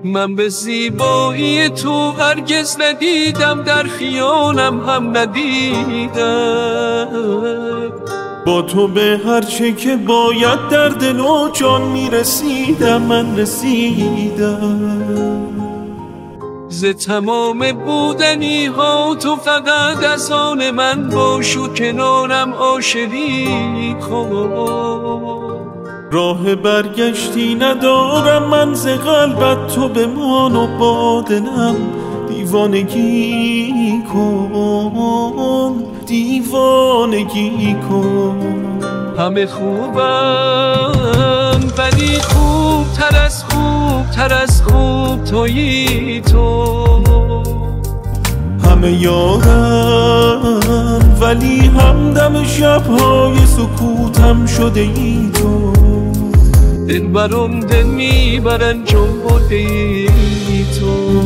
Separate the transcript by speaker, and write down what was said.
Speaker 1: من به زیبایی تو هرگز ندیدم، در خیالم هم ندیدم.
Speaker 2: با تو به هر چه که باید در دل و جان میرسیدم، من رسیدم.
Speaker 1: ز تمام بودنی ها تو فقط از آن من باش و کنارم عاشقی کن.
Speaker 2: راه برگشتی ندارم من ز قلبت، تو بمان و با دلم دیوانگی کن، دیوانگی کن.
Speaker 1: همه خوبم ولی خوبتر از خوبتر از خوب تویی تو.
Speaker 2: همه یارم ولی همدم شبهای سکوتم شده ای تو.
Speaker 1: دل برم دل میبرن چون بوده ای تو.